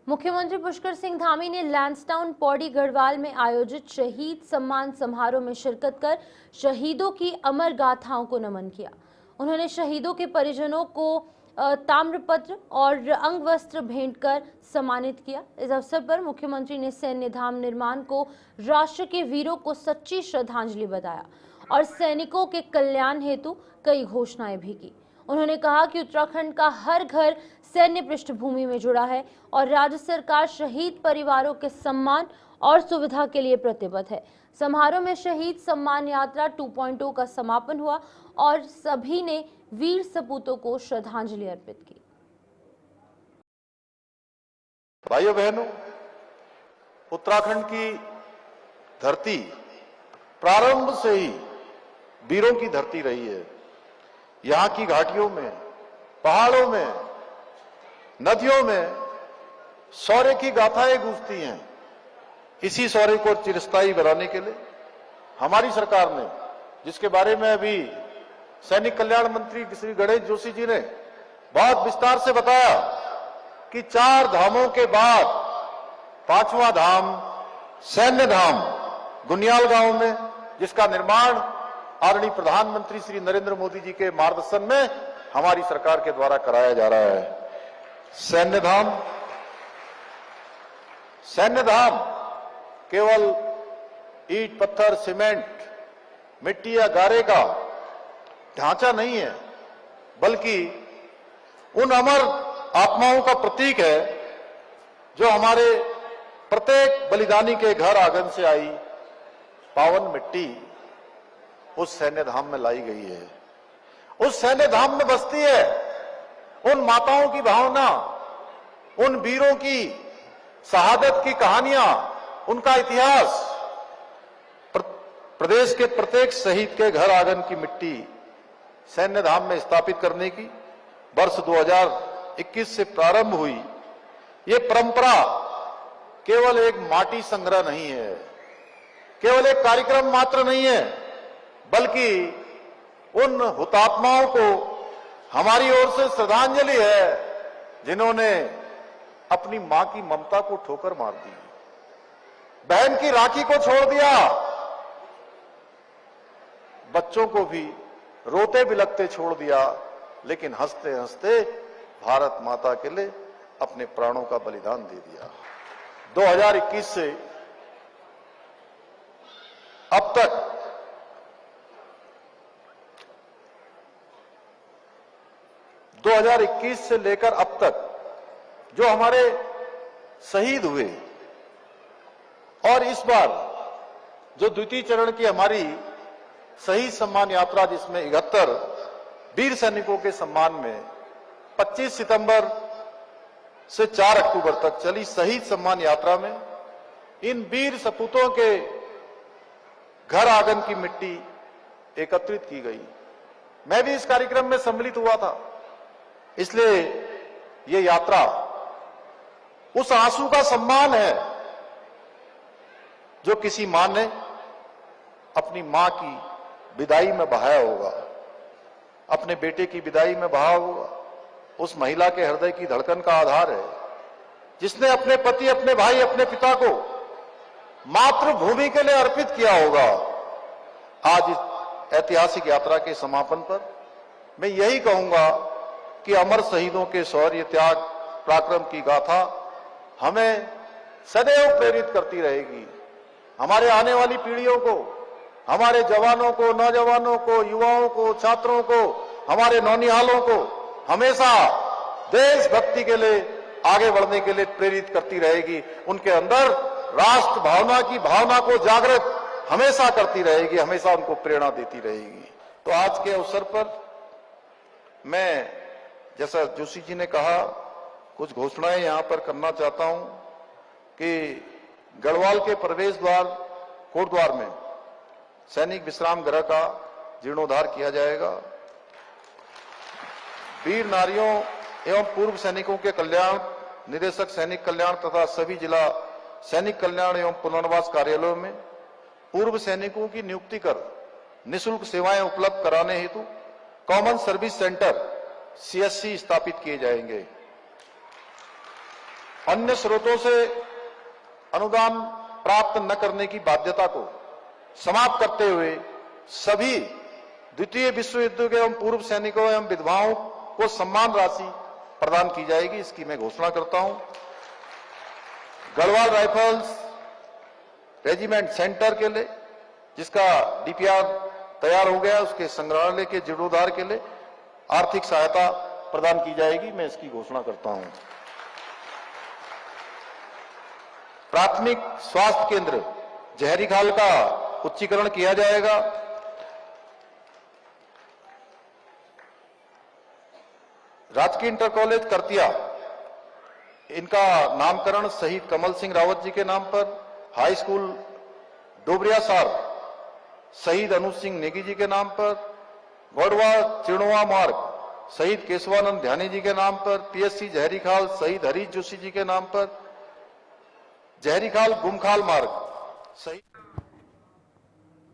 मुख्यमंत्री पुष्कर सिंह धामी ने लैंसडाउन पौड़ी गढ़वाल में आयोजित शहीद सम्मान समारोह में शिरकत कर शहीदों की अमर गाथाओं को नमन किया। उन्होंने शहीदों के परिजनों को ताम्रपत्र और अंग वस्त्र भेंट कर सम्मानित किया। इस अवसर पर मुख्यमंत्री ने सैन्य धाम निर्माण को राष्ट्र के वीरों को सच्ची श्रद्धांजलि बताया और सैनिकों के कल्याण हेतु कई घोषणाएं भी की। उन्होंने कहा कि उत्तराखंड का हर घर सैन्य पृष्ठभूमि में जुड़ा है और राज्य सरकार शहीद परिवारों के सम्मान और सुविधा के लिए प्रतिबद्ध है। समारोह में शहीद सम्मान यात्रा 2.0 का समापन हुआ और सभी ने वीर सपूतों को श्रद्धांजलि अर्पित की। भाइयों बहनों, उत्तराखंड की धरती प्रारंभ से ही वीरों की धरती रही है। यहां की घाटियों में, पहाड़ों में, नदियों में शौर्य की गाथाएं गूंजती हैं। इसी शौर्य को चिरस्थायी बनाने के लिए हमारी सरकार ने, जिसके बारे में अभी सैनिक कल्याण मंत्री श्री गणेश जोशी जी ने बहुत विस्तार से बताया कि 4 धामों के बाद 5वां धाम सैन्य धाम गुनियाल गांव में, जिसका निर्माण आदरणीय प्रधानमंत्री श्री नरेंद्र मोदी जी के मार्गदर्शन में हमारी सरकार के द्वारा कराया जा रहा है। सैन्य धाम केवल ईंट, पत्थर, सीमेंट, मिट्टी या गारे का ढांचा नहीं है, बल्कि उन अमर आत्माओं का प्रतीक है जो हमारे प्रत्येक बलिदानी के घर आंगन से आई पावन मिट्टी उस सैन्य धाम में लाई गई है। उस सैन्य धाम में बसती है उन माताओं की भावना, उन वीरों की शहादत की कहानियां, उनका इतिहास। प्रदेश के प्रत्येक शहीद के घर आंगन की मिट्टी सैन्य धाम में स्थापित करने की वर्ष 2021 से प्रारंभ हुई ये परंपरा केवल एक माटी संग्रह नहीं है, केवल एक कार्यक्रम मात्र नहीं है, बल्कि उन हुतात्माओं को हमारी ओर से श्रद्धांजलि है जिन्होंने अपनी मां की ममता को ठोकर मार दी, बहन की राखी को छोड़ दिया, बच्चों को भी रोते बिलखते छोड़ दिया, लेकिन हंसते हंसते भारत माता के लिए अपने प्राणों का बलिदान दे दिया। 2021 से अब तक 2021 से लेकर अब तक जो हमारे शहीद हुए और इस बार जो द्वितीय चरण की हमारी शहीद सम्मान यात्रा, जिसमें 71 वीर सैनिकों के सम्मान में 25 सितंबर से 4 अक्टूबर तक चली शहीद सम्मान यात्रा में इन वीर सपूतों के घर आंगन की मिट्टी एकत्रित की गई। मैं भी इस कार्यक्रम में सम्मिलित हुआ था, इसलिए ये यात्रा उस आंसू का सम्मान है जो किसी मां ने अपनी मां की विदाई में बहाया होगा, अपने बेटे की विदाई में बहा होगा। उस महिला के हृदय की धड़कन का आधार है, जिसने अपने पति, अपने भाई, अपने पिता को मातृभूमि के लिए अर्पित किया होगा। आज इस ऐतिहासिक यात्रा के समापन पर मैं यही कहूंगा कि अमर शहीदों के शौर्य, त्याग, पराक्रम की गाथा हमें सदैव प्रेरित करती रहेगी। हमारे आने वाली पीढ़ियों को, हमारे जवानों को, नौजवानों को, युवाओं को, छात्रों को, हमारे नौनिहालों को हमेशा देशभक्ति के लिए आगे बढ़ने के लिए प्रेरित करती रहेगी। उनके अंदर राष्ट्र भावना की भावना को जागृत हमेशा करती रहेगी, हमेशा उनको प्रेरणा देती रहेगी। तो आज के अवसर पर मैं, जैसा जोशी जी ने कहा, कुछ घोषणाएं यहां पर करना चाहता हूं कि गढ़वाल के प्रवेश द्वार कोटद्वार में सैनिक विश्राम गृह का जीर्णोद्धार किया जाएगा। वीर नारियों एवं पूर्व सैनिकों के कल्याण निदेशक सैनिक कल्याण तथा सभी जिला सैनिक कल्याण एवं पुनर्वास कार्यालयों में पूर्व सैनिकों की नियुक्ति कर निःशुल्क सेवाएं उपलब्ध कराने हेतु कॉमन सर्विस सेंटर CSC स्थापित किए जाएंगे। अन्य स्रोतों से अनुदान प्राप्त न करने की बाध्यता को समाप्त करते हुए सभी द्वितीय विश्व युद्ध के एवं पूर्व सैनिकों एवं विधवाओं को सम्मान राशि प्रदान की जाएगी, इसकी मैं घोषणा करता हूं। गढ़वाल राइफल्स रेजिमेंट सेंटर के लिए, जिसका डीपीआर तैयार हो गया, उसके संग्रहालय के जीर्णोद्धार के लिए आर्थिक सहायता प्रदान की जाएगी, मैं इसकी घोषणा करता हूं। प्राथमिक स्वास्थ्य केंद्र जहरीखाल का उच्चीकरण किया जाएगा। राजकीय इंटर कॉलेज करतिया, इनका नामकरण शहीद कमल सिंह रावत जी के नाम पर, हाई स्कूल डोबरिया सार शहीद अनुज सिंह नेगी जी के नाम पर, गौड़वा चिड़वा मार्ग शहीद केशवानंद ध्यानी जी के नाम पर, पीएससी जहरीखाल शहीद हरीश जोशी जी के नाम पर, जहरीखाल गुमखाल मार्ग शहीद